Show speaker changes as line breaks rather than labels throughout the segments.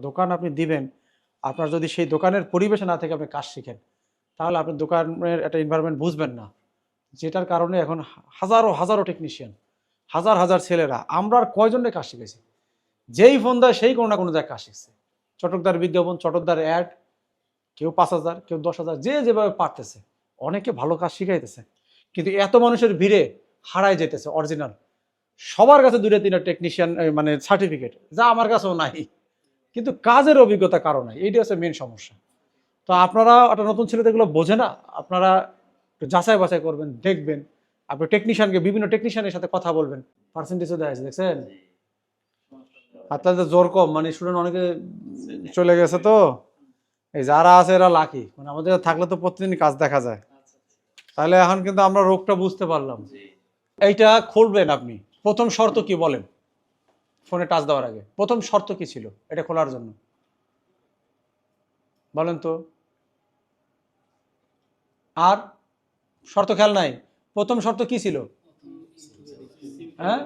দোকান আপনি দিবেন, আপনার যদি সেই দোকানের পরিবেশে না থেকে আপনি কাজ শিখেন, তাহলে আপনি দোকানের একটা এনভায়রনমেন্ট বুঝবেন না, যেটার কারণে এখন হাজারো হাজারো টেকনিশিয়ান, হাজার হাজার ছেলেরা, আমরা আর কয়জনের কাজ শিখেছি, যেই ফোন দেয় সেই কোনো না কোনো জায়গায় কাজ শিখছে। চটকদার বিজ্ঞাপন, চটকদার অ্যাড, কেউ 5,000, কেউ 10,000, যে যেভাবে পারতেছে, অনেকে ভালো কাজ শিখাইতেছে। কিন্তু এত মানুষের ভিড়ে হারায় যেতেছে অরিজিনাল। সবার কাছে 2-3টা টেকনিশিয়ান মানে সার্টিফিকেট, যা আমার কাছেও নাই, কিন্তু কাজের অভিজ্ঞতা কারো নাই। এইটা হচ্ছে মেন সমস্যা। তো আপনারা একটা নতুন ছেলেদের এগুলো বোঝে না, আপনারা একটু যাচাই বাছাই করবেন, দেখবেন, আপনি টেকনিশিয়ানকে, বিভিন্ন টেকনিশিয়ানের সাথে কথা বলবেন। পার্সেন্টেজও দেয় দেখছেন, আপনাদের জোর কম, মানে স্টুডেন্ট অনেকে চলে গেছে, তো এই যারা আছে এরা লাকি, মানে আমাদের থাকলে তো প্রতিদিন কাজ দেখা যায়। তাহলে এখন কিন্তু আমরা রোগটা বুঝতে পারলাম। এইটা খুলবেন আপনি, প্রথম শর্ত কি বলেন? ফোনে টাচ দেওয়ার আগে প্রথম শর্ত কি ছিল এটা খোলার জন্য, বলেন তো? আর শর্ত খেয়াল নাই? প্রথম শর্ত কি ছিল? হ্যাঁ,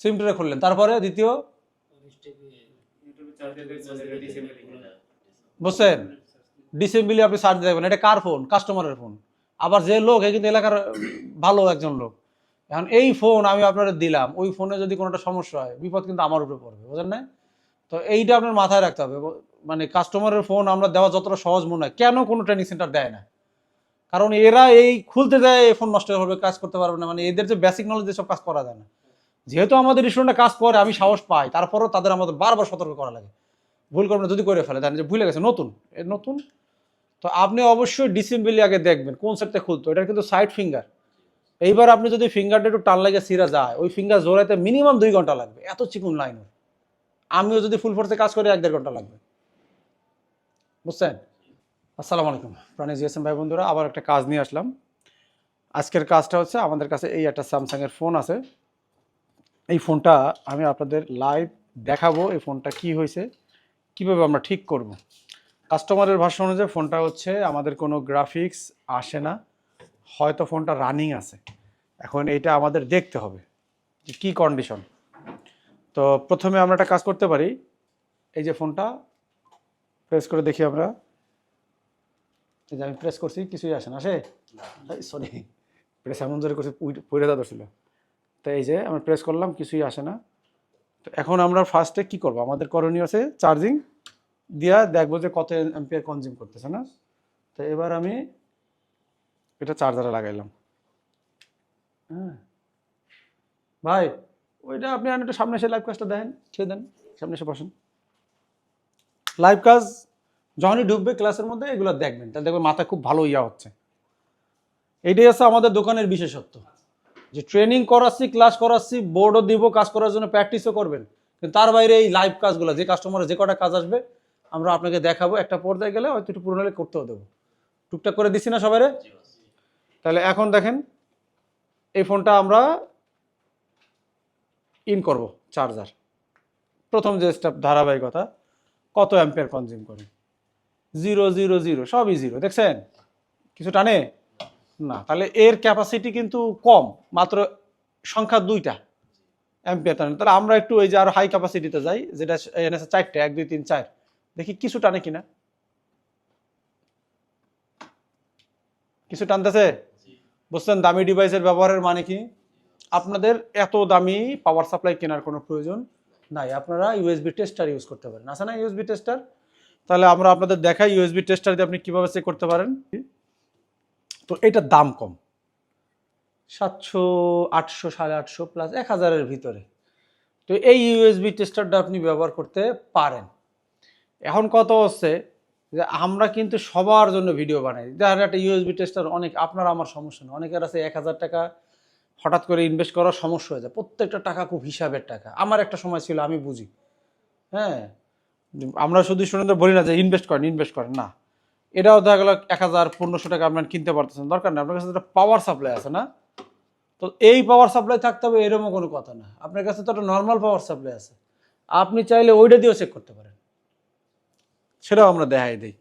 সিমটা খুললেন, তারপরে দ্বিতীয়, বুঝছেন, ডিসেম্বলি আপনি সার্চ দেখবেন এটা কার ফোন, কাস্টমারের ফোন। আবার যে লোক, এই কিন্তু এলাকার ভালো একজন লোক। এখন এই ফোন আমি আপনারা দিলাম, ওই ফোনে যদি কোনো একটা সমস্যা হয়, বিপদ কিন্তু আমার উপরে পড়বে, বুঝলেন না? তো এইটা আপনার মাথায় রাখতে হবে। মানে কাস্টমারের ফোন আমরা দেওয়া যতটা সহজ মনে হয়, কেন কোনো ট্রেনিং সেন্টার দেয় না? কারণ এরা এই খুলতে দেয়, এই ফোন নষ্ট হবে, কাজ করতে পারবে না, মানে এদের যে বেসিক নলেজ, এসব কাজ করা যায় না। যেহেতু আমাদের স্টুডেন্টরা কাজ করে, আমি সাহস পাই, তারপরেও তাদের আমাদের বারবার সতর্ক করা লাগে। ভুল করবেন, যদি করে ফেলে জানেন যে ভুলে গেছে, নতুন নতুন। তো আপনি অবশ্যই ডিসেম্বলি আগে দেখবেন কোন সেটটা খুলতো। এটা কিন্তু সাইড ফিঙ্গার। এইবার আপনি যদি ফিঙ্গারটা একটু টান লাগে সিরা যায়, ওই ফিঙ্গার জোড়াইতে মিনিমাম 2 ঘন্টা লাগবে, এত চিকুন লাইন। আমিও যদি ফুল ফোর্সে কাজ করি 1-1.5 ঘন্টা লাগবে, বুঝছেন? আসসালামু আলাইকুম প্রাণী জিএসএম ভাই বন্ধুরা, আবার একটা কাজ নিয়ে আসলাম। আজকের কাজটা হচ্ছে, আমাদের কাছে এই একটা স্যামসাংয়ের ফোন আছে। এই ফোনটা আমি আপনাদের লাইভ দেখাবো, এই ফোনটা কি হয়েছে, কিভাবে আমরা ঠিক করব। কাস্টমারের ভাষ্য অনুযায়ী ফোনটা হচ্ছে আমাদের কোনো গ্রাফিক্স আসে না, হয়তো ফোনটা রানিং আছে। এখন এইটা আমাদের দেখতে হবে যে কী কন্ডিশন। তো প্রথমে আমরা একটা কাজ করতে পারি, এই যে ফোনটা প্রেস করে দেখি আমরা। এই যে আমি প্রেস করছি, কিছুই আসে না, আসে, সরি, প্রেস এমন জোরে করছি পড়ে যাওয়া ছিল। তো এই যে আমরা প্রেস করলাম, কিছুই আসে না। তো এখন আমরা ফার্স্টে কি করব, আমাদের করণীয় আছে চার্জিং দিয়া দেখবো যে কত অ্যাম্পিয়ার কনজিউম করতেছে না। তো এবার আমি এটা চার্জারে লাগাইলাম। হ্যাঁ ভাই, ওইটা আপনি একটু সামনে এসে লাইভ কাজটা দেখেন, ছেড়ে দেন, সামনে এসে বসেন। লাইভ কাজ যখনই ঢুকবে ক্লাসের মধ্যে এগুলো দেখবেন, তাহলে দেখবেন মাথা খুব ভালো ইয়া হচ্ছে। এইটাই আছে আমাদের দোকানের বিশেষত্ব, যে ট্রেনিং করাচ্ছি, ক্লাস করাচ্ছি, বোর্ডও দিব, কাজ করার জন্য প্র্যাকটিসও করবেন, কিন্তু তার বাইরে এই লাইভ কাজগুলো, যে কাস্টমারের যে কটা কাজ আসবে আমরা আপনাকে দেখাবো। একটা পর্যায়ে গেলে হয়তো একটু পুরনো হলে করতেও দেবো, টুকটাক করে দিচ্ছি না সবাইরে। তাহলে এখন দেখেন, এই ফোনটা আমরা ইন করব চার্জার। প্রথম যে স্টেপ, ধারাবাহিকতা, কত অ্যাম্পিয়ার কনজিউম করে, 0 0 0, সবই 0, দেখছেন কিছু টানে না। তাহলে এর ক্যাপাসিটি কিন্তু কম, মাত্র সংখ্যা 2টা অ্যাম্পিয়ার টানে। তাহলে আমরা একটু এই যে আরো হাই ক্যাপাসিটিতে যাই, যেটা এখানে 4টে, 1 2 3 4, দেখি কিছু টানে কিনা। কিছু টানতেছে, বুঝছেন? দামি ডিভাইসের ব্যবহারের মানে কি, আপনাদের এত দামি পাওয়ার সাপ্লাই কেনার কোনো প্রয়োজন নাই, আপনারা ইউএসবি টেস্টার ইউজ করতে পারেন, আছে না ইউএসবি টেস্টার? তাহলে আমরা আপনাদের দেখাই ইউএসবি টেস্টার দিয়ে আপনি কিভাবে চেক করতে পারেন। তো এটার দাম কম, 700 800 850 প্লাস 1000-এর ভিতরে। তো এই ইউএসবি টেস্টারটা আপনি ব্যবহার করতে পারেন। এখন কত হচ্ছে যে আমরা কিন্তু সবার জন্য ভিডিও বানাই, যার একটা ইউএসবি টেস্টার অনেক, আপনার আমার সমস্যা না, অনেকের আছে 1000 টাকা হঠাৎ করে ইনভেস্ট করার সমস্যা হয়ে যায়, প্রত্যেকটা টাকা খুব হিসাবের টাকা। আমার একটা সময় ছিল, আমি বুঝি, হ্যাঁ, আমরা শুধু স্টুডেন্টদের বলি না যে ইনভেস্ট করেন না, এটাও দেখা গেল 1000-1500 টাকা আপনার কিনতে পারতেছেন, দরকার নেই, আপনার কাছে একটা পাওয়ার সাপ্লাই আছে না। তো এই পাওয়ার সাপ্লাই থাকতে হবে এরকমও কোনো কথা না, আপনার কাছে তো একটা নর্মাল পাওয়ার সাপ্লাই আছে, আপনি চাইলে ওইটা দিয়েও চেক করতে পারেন, সেটাও আমরা দেখাই দিই,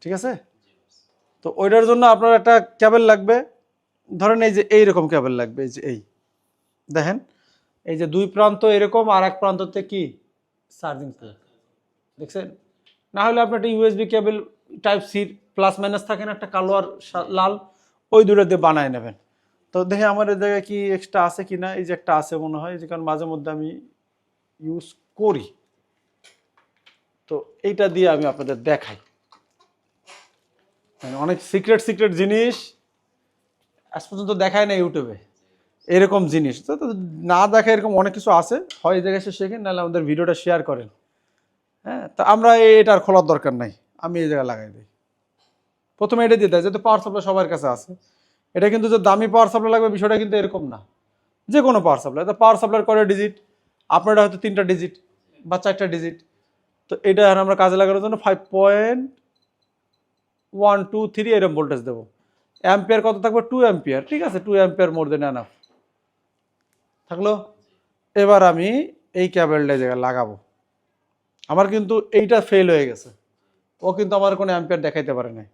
ঠিক আছে? তো ওইটার জন্য আপনার একটা কেবল লাগবে, ধরেন এই যে এইরকম কেবল লাগবে, এই যে এই দেখেন, এই যে 2 প্রান্ত এরকম, আর এক প্রান্ততে কি চার্জিং পোর্ট, দেখছেন? না হলে আপনি একটা USB cable type C plus minus থাকে না, একটা কালো আর লাল, ওই দুটো দিয়ে বানায় নেবেন। তো দেখে আমার এই জায়গায় কি এক্সট্রা আছে কি না, এই যে একটা আছে মনে হয়, যে কারণ মাঝে মধ্যে আমি ইউজ করি। তো এইটা দিয়ে আমি আপনাদের দেখাই, মানে অনেক সিক্রেট সিক্রেট জিনিস আজ পর্যন্ত দেখায় না ইউটিউবে, এরকম জিনিস তো না দেখা, এরকম অনেক কিছু আছে, হয় এই জায়গায় এসে শেখেন, নাহলে আমাদের ভিডিওটা শেয়ার করেন। হ্যাঁ, তো আমরা এটা আর খোলার দরকার নাই, আমি এই জায়গায় লাগাই দিই। প্রথমে এটা দিতে হয়, যেহেতু পাওয়ার সাপ্লাই সবার কাছে আছে। এটা কিন্তু যে দামি পাওয়ার সাপ্লাই লাগবে বিষয়টা কিন্তু এরকম না, যে কোনো পাওয়ার সাপ্লাই। তো পাওয়ার সাপ্লাইয়ের কয়টা ডিজিট, আপনার হয়তো 3টা ডিজিট বা 4টা ডিজিট। তো এটা আমরা কাজে লাগানোর জন্য 5.123 এরকম ভোল্টেজ দেবো। অ্যাম্পিয়ার কত থাকবে, 2 অ্যাম্পিয়ার, ঠিক আছে, 2 অ্যাম্পিয়ার মোর দেন এনাফ থাকলো। এবার আমি এই ক্যাবেলটা জায়গায় লাগাবো। আমার কিন্তু এইটা ফেল হয়ে গেছে, ও কিন্তু আমার কোনো অ্যাম্পিয়ার দেখাইতে পারে নাই।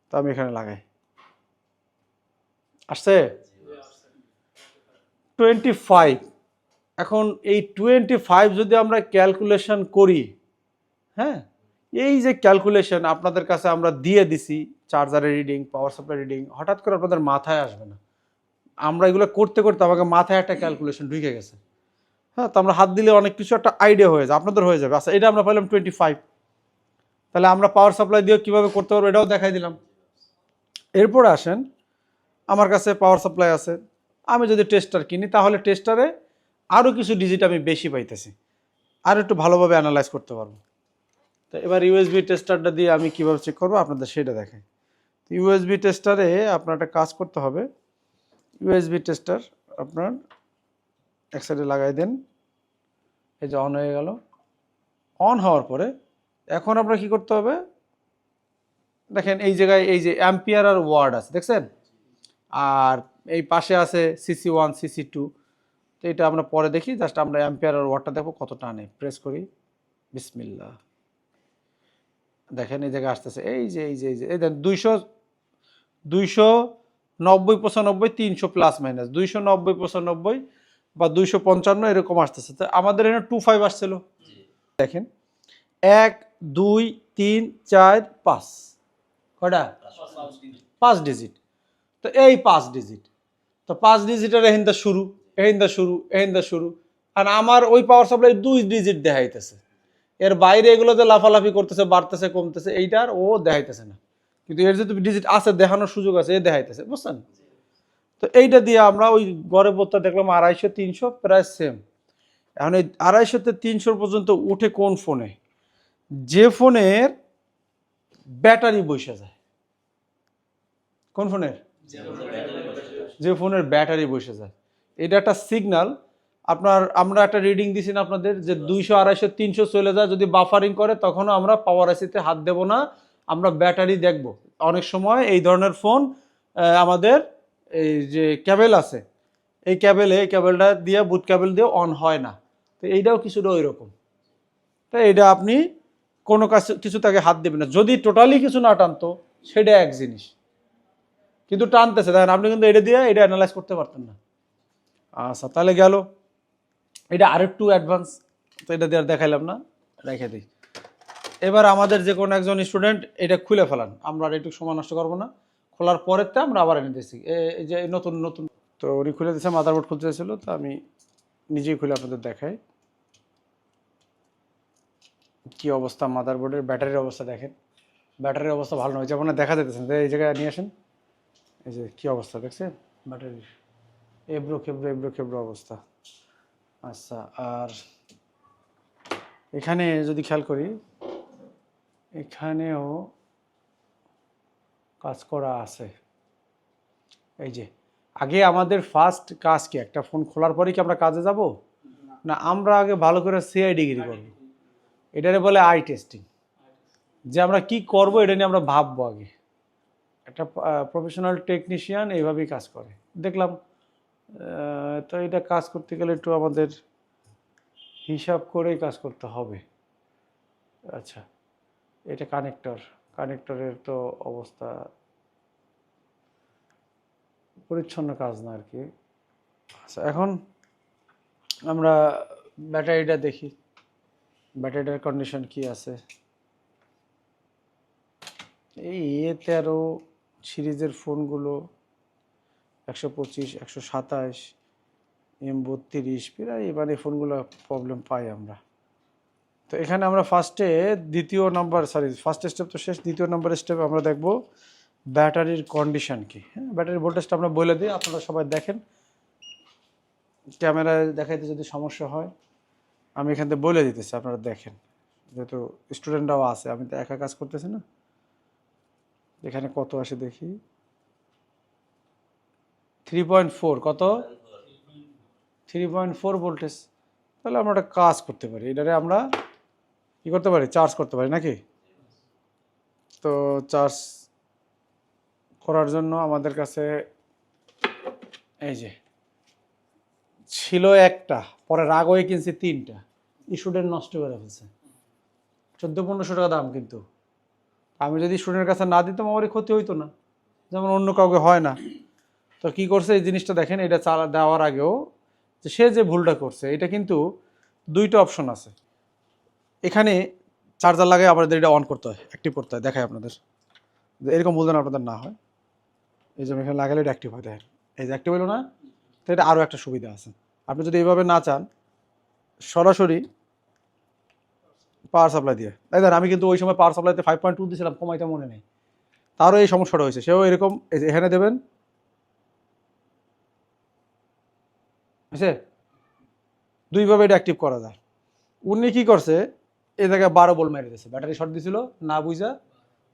তো আমি এখানে লাগাই, আসছে 25। এখন এই 25 যদি আমরা ক্যালকুলেশন করি, হ্যাঁ, এই যে ক্যালকুলেশন আপনাদের কাছে আমরা দিয়ে দিছি, চার্জারের রিডিং, পাওয়ার সাপ্লাই রিডিং, হঠাৎ করে আপনাদের মাথায় আসবে না। আমরা এগুলো করতে করতে আমাকে মাথায় একটা ক্যালকুলেশন ঢুকে গেছে। হ্যাঁ, তো আমরা হাত দিলে অনেক কিছু একটা আইডিয়া হয়ে যায়, আপনাদের হয়ে যাবে। আচ্ছা, এটা আমরা পাইলাম 25, তাহলে আমরা পাওয়ার সাপ্লাই দিয়ে কীভাবে করতে পারবো এটাও দেখাই দিলাম। এরপরে আসেন, আমার কাছে পাওয়ার সাপ্লাই আছে, আমি যদি টেস্টার কিনি তাহলে টেস্টারে আরও কিছু ডিজিট আমি বেশি পাইতেছি, আর একটু ভালোভাবে অ্যানালাইজ করতে পারবো। তো এবার ইউএসবি টেস্টারটা দিয়ে আমি কীভাবে চেক করবো আপনাদের সেটা দেখাই। তো ইউএসবি টেস্টারে আপনার একটা কাজ করতে হবে। ইউএসবি টেস্টার আপনার এক সাইডে লাগাই দেন, এই যে অন হয়ে গেল। অন হওয়ার পরে এখন আপনার কি করতে হবে, দেখেন এই জায়গায় এই যে অ্যাম্পিয়ার আর ওয়ার্ড আছে, দেখছেন? আর এই পাশে আছে CC1 CC2। তো এটা আমরা পরে দেখি, জাস্ট আমরা অ্যাম্পিয়ার আর ওয়াটটা দেখো কত টানে। প্রেস করি, বিসমিল্লাহ, দেখেন এই জায়গায় আসতেছে, এই দেন 200, 290, 95, 300 প্লাস মাইনাস 290, 95 বা 255 এরকম আসতেছে। তো আমাদের এখানে 25 আসছিল, দেখেন 1 2 3 4 5, কয়টা, 5 ডিজিট। তো এই 5 ডিজিট, তো 5 ডিজিটের এহিন্দা শুরু, এহিন্দা শুরু। আর আমার ওই পাওয়ার সাপ্লাই 2 ডিজিট দেখাইতেছে, এর বাইরে এগুলো যে লাফালাফি করতেছে, বাড়তেছে কমতেছে, এইটার ও দেখাইতেছে না। কিন্তু এর যে ডিজিট আছে, দেখানোর সুযোগ আছে, এ দেখাইতেছে, বুঝছেন? তো এইটা দিয়ে আমরা ওই গড়ে বোধটা দেখলাম 250 300 প্রায় সেম। এখন এই 250 থেকে 300 পর্যন্ত উঠে কোন ফোনে, যে ফোনের ব্যাটারি বসে যায়। কোন ফোনের, যে ফোনের ব্যাটারি বসে যায়, এটা একটা সিগন্যাল। আপনার আমরা একটা রিডিং দিছি না আপনাদের, যে 200 250 300 চলে যায়, যদি বাফারিং করে তখনও আমরা পাওয়ার আইসিতে হাত দেব না, আমরা ব্যাটারি দেখব। অনেক সময় এই ধরনের ফোন আমাদের এই যে ক্যাবেল আছে, এই ক্যাবেলটা দিয়ে বুট ক্যাবেল দিয়ে অন হয় না। তো এইটাও কিছুটা ওই রকম। তো এইটা আপনি কোনো কিছু তাকে হাত দেবেন না, যদি টোটালি কিছু না টানতো সেটা এক জিনিস, কিন্তু টানতেছে, দেখেন আপনি কিন্তু এটা দিয়ে এটা অ্যানালাইজ করতে পারতেন না। আচ্ছা, তাহলে গেল, এটা আরেকটু অ্যাডভান্স, তো এটা দিয়ে আর দেখাইলাম না, রেখে দিই। এবার আমাদের যে কোনো একজন স্টুডেন্ট এটা খুলে ফেলান, আমরা আর একটু সময় নষ্ট করবো না, খোলার পরেতে আমরা আবার এনে দিয়েছি। এই যে নতুন নতুন, তো উনি খুলে দিয়েছে, মাদারবোর্ড খুলতে চাইছিল, তো আমি নিজেই খুলে আপনাদের দেখাই কি অবস্থা। মাদারবোর্ডের ব্যাটারির অবস্থা দেখেন, ব্যাটারির অবস্থা ভালো নয়, যেমন দেখা যেতেছে, এই জায়গায় নিয়ে আসেন, এই যে কী অবস্থা দেখছেন ব্যাটারির, এবড়ো খেবড়ো অবস্থা। আচ্ছা, আর এখানে যদি খেয়াল করি, এখানেও কাজ করা আছে। এই যে আগে আমাদের ফার্স্ট কাজ কি, একটা ফোন খোলার পরে কি আমরা কাজে যাব না, আমরা আগে ভালো করে সিআই ডিগ্রি করব, এটারে বলে আই টেস্টিং। যে আমরা কি করব এটা নিয়ে আমরা ভাববো আগে। একটা প্রফেশনাল টেকনিশিয়ান এইভাবেই কাজ করে দেখলাম। তো এটা কাজ করতে গেলে একটু আমাদের হিসাব করেই কাজ করতে হবে। আচ্ছা, এটা কানেক্টরের তো অবস্থা পরিচ্ছন্ন কাজ না আর কি। আচ্ছা, এখন আমরা ব্যাটারিটা দেখি। ব্যাটারিটার কন্ডিশন কি আছে? এই A13 সিরিজের ফোনগুলো 125, 127, M32 প্রায় এবার এই ফোনগুলো প্রবলেম পাই আমরা। তো এখানে আমরা ফার্স্ট স্টেপ তো শেষ, দ্বিতীয় নম্বর স্টেপে আমরা দেখব ব্যাটারির কন্ডিশন কি। হ্যাঁ, ব্যাটারির ভোল্টেজটা আমরা বলে দিই, আপনারা সবাই দেখেন। ক্যামেরায় দেখাইতে যদি সমস্যা হয় আমি এখান থেকে বলে দিতেছি, আপনারা দেখেন, যেহেতু স্টুডেন্টরাও আছে, আমি তো একা কাজ করতেছি না। এখানে কত আসে দেখি, 3.4, কত 3.4 ভোল্টেজ। তাহলে আমরা একটা কাজ করতে পারি, এটারে আমরা কি করতে পারি, চার্জ করতে পারি নাকি। তো চার্জ করার জন্য আমাদের কাছে এই যে ছিল একটা, পরে রাগ হয়ে কিনছি 3টা, স্টুডেন্ট নষ্ট করে ফেলছে। 1400-1500 টাকা দাম, কিন্তু আমি যদি স্টুডেন্টের কাছে না দিতাম আমার ক্ষতি হইতো না, যেমন অন্য কাউকে হয় না। তো কি করছে এই জিনিসটা দেখেন, এটা চালা দেওয়ার আগেও যে সে যে ভুলটা করছে, এটা কিন্তু 2টা অপশন আছে এখানে। চার্জার লাগাই আপনাদের এটা অন করতে হয়, অ্যাক্টিভ করতে হয়, দেখায় আপনাদের, এরকম ভুল যেন আপনাদের না হয়। এই যে এখানে লাগালে এটা অ্যাক্টিভ হয়, দেখেন এই যে অ্যাক্টিভ হলো না। তো এটা আরও একটা সুবিধা আছে, আপনি যদি এইভাবে না চান সরাসরি পাওয়ার সাপ্লাই দিয়ে, তাই দেন আমি কিন্তু ওই সময় পাওয়ার সাপ্লাইতে 5.2 দিয়েছিলাম, কমাইতে মনে নেই, তারও এই সমস্যাটা হয়েছে। সেও এরকম এখানে দেবেন, বুঝছে, দুইভাবে এটা অ্যাক্টিভ করা যায়। উনি কি করছে, এই জায়গায় 12 বল মেরে দিয়েছে, ব্যাটারি শর্ট দিছিল না বুঝা।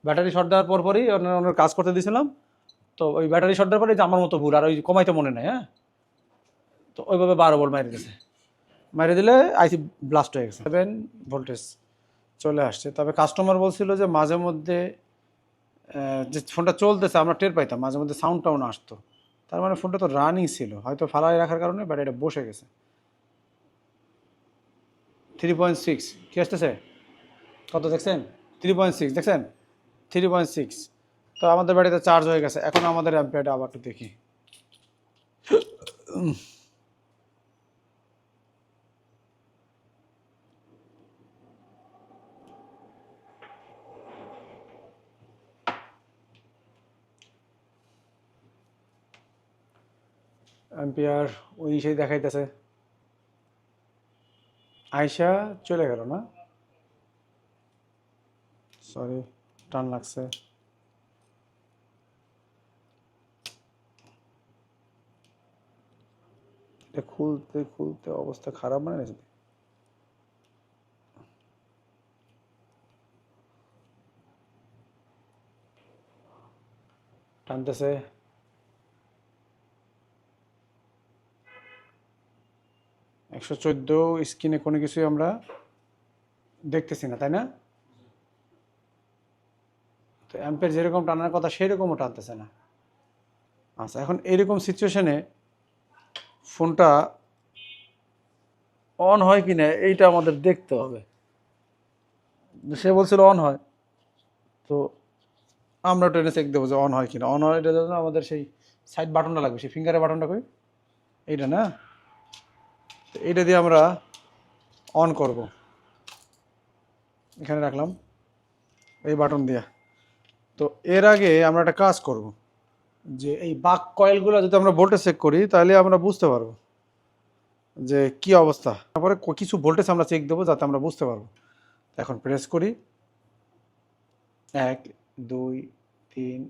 ব্যাটারি শর্ট দেওয়ার পরই ওনার কাজ করতে দিয়েছিলাম, তো ওই ব্যাটারি শর্ট দেওয়ার পরে যে আমার মতো ভুল, আর ওই কমাইতে মনে নেই। হ্যাঁ, তো ওইভাবে 12 বল মেরে দিয়েছে, মেরে দিলে আইসি ব্লাস্ট হয়ে গেছে, 7 ভোল্টেজ চলে আসছে। তবে কাস্টমার বলছিল যে মাঝে মধ্যে যে ফোনটা চলতেছে আমরা টের পাইতাম, মাঝে মধ্যে সাউন্ড টাউন আসতো, তার মানে ফোনটা তো রানিং ছিল, হয়তো ফালাই রাখার কারণে ব্যাটারিটা বসে গেছে। 3.6 কি আসতেছে, কত দেখছেন, 3.6 দেখছেন, 3.6। তো আমাদের ব্যাটারিতে চার্জ হয়ে গেছে। এখন আমাদের অ্যাম্পিয়ারটা আবার একটু দেখি, অ্যাম্পিয়ার ওই সেই দেখাইতেছে, আয়শা চলে গেল না, সরি টান লাগছে। এটা খুলতে খুলতে অবস্থা খারাপ মানে না, টানতেছে। 114 স্ক্রিনে কোনো কিছুই আমরা দেখতেছি না, তাই না। তো অ্যাম্পের যেরকম টানার কথা সেরকমও টানতেছে না। আচ্ছা, এখন এরকম সিচুয়েশনে ফোনটা অন হয় কি না এইটা আমাদের দেখতে হবে। সে বলছিল অন হয়, তো আমরা ট্রেনে চেক দেবো যে অন হয় কিনা। অন হয় এটার জন্য আমাদের সেই সাইড বাটনটা লাগবে, সেই ফিঙ্গারের বাটনটা কই, এইটা না, এইটা দিয়ে আমরা অন করব। এখানে রাখলাম এই বাটন দিয়ে। তো এর আগে আমরা একটা কাজ করব, যে এই বাক কয়েলগুলো যদি আমরা ভোল্টেজ চেক করি তাহলে আমরা বুঝতে পারবো যে কি অবস্থা। তারপরে কিছু ভোল্টেজ আমরা চেক দেবো যাতে আমরা বুঝতে পারবো। এখন প্রেস করি, 1 2 3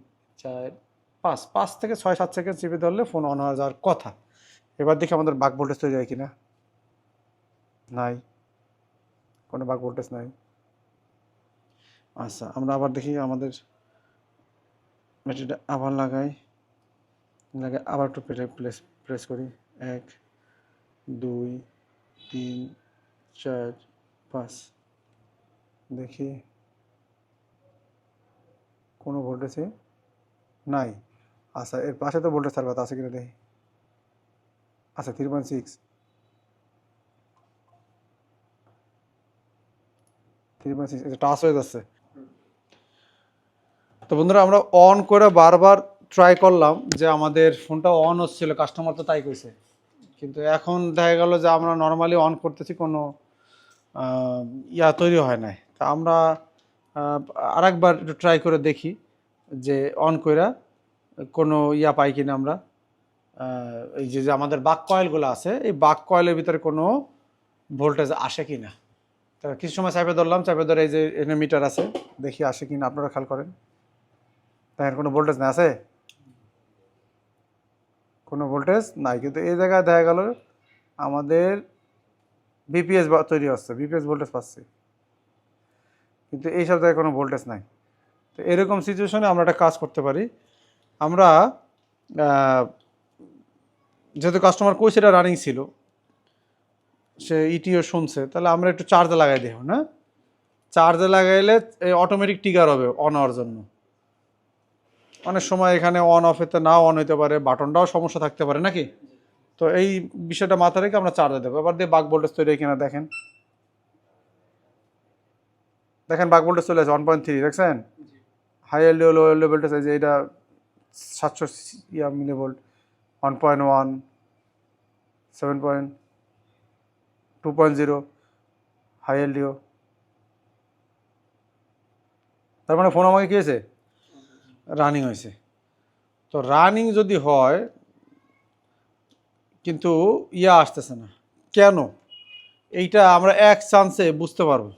4 5, 5 থেকে 6-7 সেকেন্ড চিপে ধরলে ফোন অন হয়ে যাওয়ার কথা। এবার দেখি আমাদের বাক ভোল্টেজ তৈরি হয় কিনা। নাই, কোনো বাক ভোল্টেজ নাই। আচ্ছা, আমরা আবার দেখি, আমাদের ব্যাটারিটা আবার লাগাই, আবার একটু প্রেস করি, 1 2 3 4 5, দেখি কোনো ভোল্টেজে নাই। আচ্ছা, এর পাশে তো ভোল্টেজ থাকার কথা আছে কিনা দেখি। আচ্ছা, 3.6, 3.6 এটা টাচ হয়ে যাচ্ছে। তো বন্ধুরা, আমরা অন করে বারবার ট্রাই করলাম যে আমাদের ফোনটা অন হচ্ছিল, কাস্টমার তো তাই কইছে, কিন্তু এখন দেখা গেল যে আমরা নর্মালি অন করতেছি, কোনো আহ, তৈরি হয় নাই। তা আমরা আরেকবার একটু ট্রাই করে দেখি যে অন কইরা কোনো পাই কিনা আমরা। এই যে যে আমাদের বাক কয়েলগুলো আছে, এই বাক কয়েলের ভিতরে কোনো ভোল্টেজ আসে কিনা। তা কিছু সময় চাপে ধরলাম, চাপে ধরে এই যে এখানে মিটার আছে, দেখি আসে কিনা। আপনারা খেয়াল করেন, দেখেন কোনো ভোল্টেজ না আছে, কোনো ভোল্টেজ নাই। কিন্তু এই জায়গায় দেখা গেল আমাদের বিপিএস তৈরি হচ্ছে, বিপিএস ভোল্টেজ পাচ্ছি, কিন্তু এই সব জায়গায় কোনো ভোল্টেজ নাই। তো এরকম সিচুয়েশনে আমরা একটা কাজ করতে পারি। আমরা যেহেতু কাস্টমার কইছে এটা রানিং ছিল, সে ইটিও শুনছে, তাহলে আমরা একটু চার্জে লাগাই দেব না। চার্জে লাগাইলে অটোমেটিক ট্রিগার হবে অন হওয়ার জন্য। অনেক সময় এখানে অন অফ হতে নাও অন হতে পারে, বাটনটাও সমস্যা থাকতে পারে নাকি। তো এই বিষয়টা মাথায় রেখে আমরা চার্জে দেবো। এবার দিয়ে বাক ভোল্টেজ তৈরি কিনা দেখেন, দেখেন বাক ভোল্টেজ চলে আছে 1.3, দেখছেন। হাই এলডিও লো এলডিও ভোল্টেজ আছে, এইটা 700 মিলি ভোল্ট, 1.1, 7.2.0 হাই এলডিও। তার মানে ফোন আমাকে কি হয়েছে, রানিং হয়েছে। তো রানিং যদি হয় কিন্তু আসতেছে না কেন, এইটা আমরা এক চান্সে বুঝতে পারবো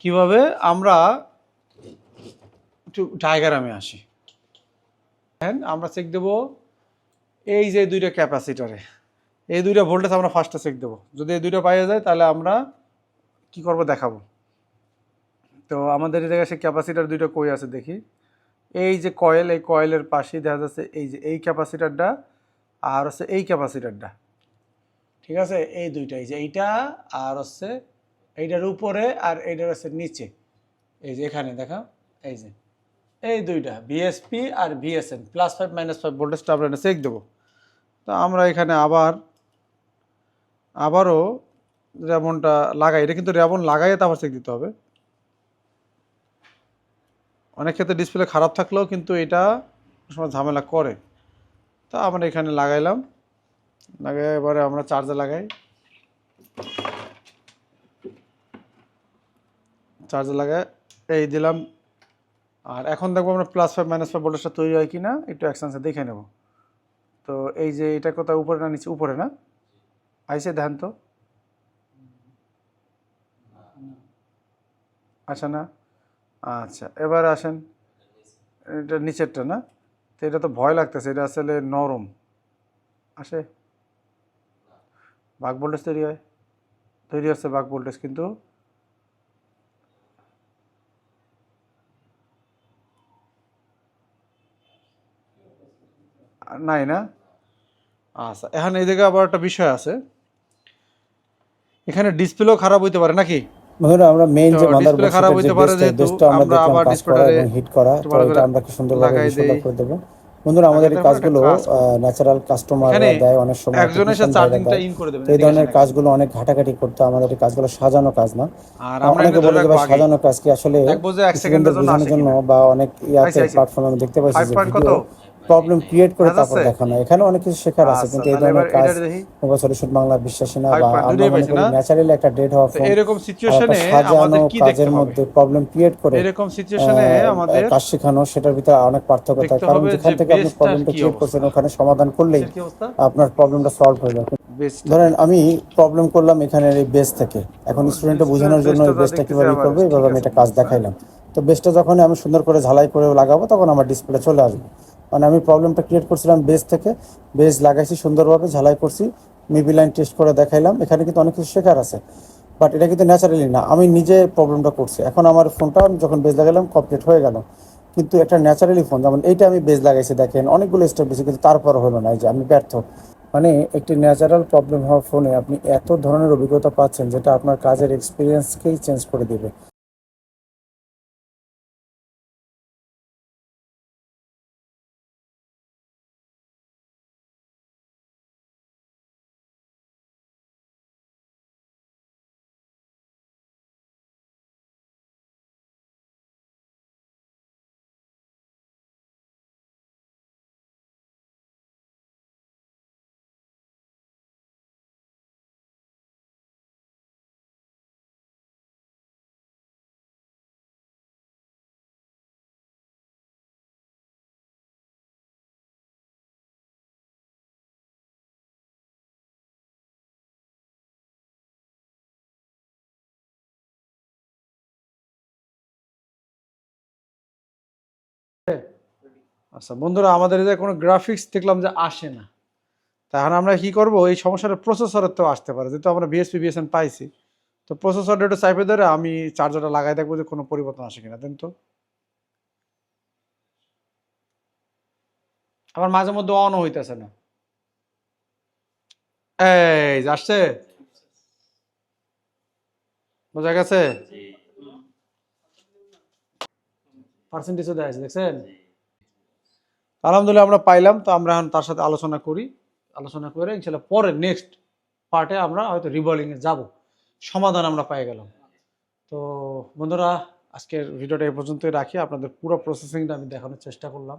কিভাবে। আমরা একটু ডায়াগ্রামে আসি। হ্যাঁ, আমরা চেক দেবো এই যে দুইটা ক্যাপাসিটারে, এই দুইটা ভোল্টেজ আমরা ফার্স্টে চেক দেবো। যদি এই দুইটা পাইয়ে যায় তাহলে আমরা কি করব দেখাবো। তো আমাদের এই জায়গায় সে ক্যাপাসিটার দুইটা কই আছে দেখি। এই যে কয়েল, এই কয়েলের পাশেই দেখা যাচ্ছে এই যে এই ক্যাপাসিটারটা আর হচ্ছে এই ক্যাপাসিটারটা, ঠিক আছে। এই দুইটা, এই যে এইটা আর হচ্ছে এইটার উপরে আর এইটার হচ্ছে নিচে, এই যে এখানে দেখা, এই যে এই দুইটা ভিএসপি আর ভিএসএন +5 -5 ভোল্টেজটা আমরা চেক দেবো। তো আমরা এখানে আবারও র্যাবনটা লাগাই। এটা কিন্তু র্যাবন লাগাইয়ে তারপর চেক দিতে হবে। অনেক ক্ষেত্রে ডিসপ্লে খারাপ থাকলেও কিন্তু এটা সময় ঝামেলা করে। তা আমরা এখানে লাগাইলাম, লাগাই এবারে আমরা চার্জে লাগাই, চার্জে লাগাই এই দিলাম। আর এখন দেখবো আমরা +5 -5 ভোল্টেজটা তৈরি হয় কি না, একটু অ্যাকশানসে দেখে নেব। তো এই যে এটা কোথাও উপরে না নিচে, উপরে না আইসে দেখেন তো, আচ্ছা না, আচ্ছা এবার আসেন, এটা নিচেরটা না। তো এটা তো ভয় লাগতেছে, এটা আসলে নরম আসে, বাক ভোল্টেজ তৈরি হয়, তৈরি হচ্ছে বাক ভোল্টেজ, কিন্তু নাই না। আচ্ছা এখন এই জায়গায় আবার একটা বিষয় আছে, এখানে ডিসপ্লেও খারাপ হইতে পারে নাকি।
বন্ধুরা আমরা মেইন যে
ডিসপ্লে
মাদারবোর্ড
খারাপ
সেটের যে
হইতে পারে যেহেতু
বেসটা আমরা
আমরা
দেখলাম
আবার
কাজ করা
ডিসপ্লেটারে
এবং হিট করা,
একটু
তো
ভালো করে
এটা আমরা কি সুন্দরভাবে
লাগাই
বিশদটা
দেই।
করে দেবো। বন্ধুরা আমাদের এই
লাগাই তারপর একটা
কাজগুলো
কাজ করব,
ন্যাচারাল
এখানে
কাস্টমাররা দেয়, অনেক সময়
একজন এসে
টেকনিশিয়ান ভাইরা
চার্জিংটা
দেয়।
ইন করে দেবেন,
তো এই
এদিকে আসেন
ধরনের
একজন।
কাজগুলো অনেক ঘাটাঘাটি করতে হয়, আমাদের এই কাজগুলো সাজানো কাজ না।
আর আমরা
অনেকে
এমনি ধরে
বলে যে
রাখবো
ভাই
আগেই,
সাজানো কাজ কি আসলে
দেখবো যে 1 সেকেন্ডের
স্টুডেন্টদের
জন্য
বোঝানোর
আসে
জন্য,
কিনা।
বা অনেক
আইসে আইসে
প্ল্যাটফর্মে আমি দেখতে পাইছি
5
যে
পয়েন্ট কত
ভিডিও প্রবলেম ক্রিয়েট করে
দেখা
তারপর
যাচ্ছে।
দেখানো, এখানে অনেক কিছু শেখার আছে,
আচ্ছা
কিন্তু এই
তাহলে এবার
ধরনের কাজ
এইটা দেখি,
মোবাইল সলিউশন বাংলা বিশ্বাসী না,
5
বা
পয়েন্ট
আমরা
দুইটাই
মনে
পাইছি
করি
না।
ন্যাচারালি একটা ডেড হওয়া
তো
ফোন
এরকম
আর একটা
সিচুয়েশনে
সাজানো
আমাদের কি দেখতে
কাজের
হবে,
মধ্যে প্রবলেম ক্রিয়েট করে
এরকম সিচুয়েশনে আমাদের
কাজ শেখানো, সেটার ভিতরে অনেক পার্থক্য থাকে।
দেখতে
কারণ
হবে
যেখান
যে
থেকে আপনি
বেসটার
প্রবলেমটা
কি
ক্রিয়েট করছেন
অবস্থা।
ওখানে সমাধান করলেই
বেসের কি অবস্থা,
আপনার প্রবলেমটা সলভ হয়ে যাবে।
বেসটা
ধরেন আমি প্রবলেম করলাম এখানে এই বেস থেকে, এখন স্টুডেন্টকে
ডিসপ্লের
বোঝানোর জন্য
বেসটা
এই
যা
বেসটা
দেখতেছি
কীভাবে করবে
অ্যাভারেজ ঠিক
এইভাবে আমি
আছে
এটা
মনে
কাজ
হচ্ছে।
দেখাইলাম। তো বেসটা যখন আমি সুন্দর করে ঝালাই করে লাগাবো তখন আমার ডিসপ্লে চলে আসবে। মানে আমি প্রবলেমটা ক্রিয়েট করছিলাম বেস থেকে, বেস লাগাইছি সুন্দরভাবে, ঝালাই করছি, মিবি লাইন টেস্ট করে দেখাইলাম। এখানে কিন্তু অনেক কিছু শেখার আছে, বাট এটা কিন্তু ন্যাচারালি না, আমি নিজে প্রবলেমটা করছি। এখন আমার ফোনটা আমি যখন বেস লাগাইলাম কমপ্লিট হয়ে গেল, কিন্তু একটা ন্যাচারালি ফোন যেমন এইটা আমি বেস লাগাইছি দেখেন অনেকগুলো স্টেপ দিয়েছি, কিন্তু তারপর হলো না, এই যে আমি ব্যর্থ। মানে একটি ন্যাচারাল প্রবলেম হওয়া ফোনে আপনি এত ধরনের অভিজ্ঞতা পাচ্ছেন যেটা আপনার কাজের এক্সপিরিয়েন্সকেই চেঞ্জ করে দিবে।
আচ্ছা বন্ধুরা, আমাদের এই যে কোনো গ্রাফিক্স দেখলাম যে আসে না, তাহলে আমরা কি করব, এই সমস্যাটা প্রসেসরের তো আসতে পারে, যেহেতু আমরা বিএসপি বিএসএন পাইছি, তো প্রসেসরটা একটু চাইপে ধরে আমি চার্জারটা লাগাই দেখবো যে কোনো পরিবর্তন আসে কিনা। দেন তো, আবার মাঝে মধ্যে অনও হইতেছে না। এই যে আসছে, বোঝা গেছে, পার্সেন্টেজও দেওয়া আছে, দেখছেন। আলহামদুলিল্লাহ আমরা পাইলাম, তো আমরা এখন তার সাথে আলোচনা করি, আলোচনা করে ইনশাল্লাহ পরে নেক্সট পার্টে আমরা হয়তো রিবলিং এ যাব, সমাধান আমরা পাই গেলাম। তো বন্ধুরা, আজকের ভিডিওটা এই পর্যন্তই রাখি, আপনাদের পুরো প্রসেসিংটা আমি দেখানোর চেষ্টা করলাম।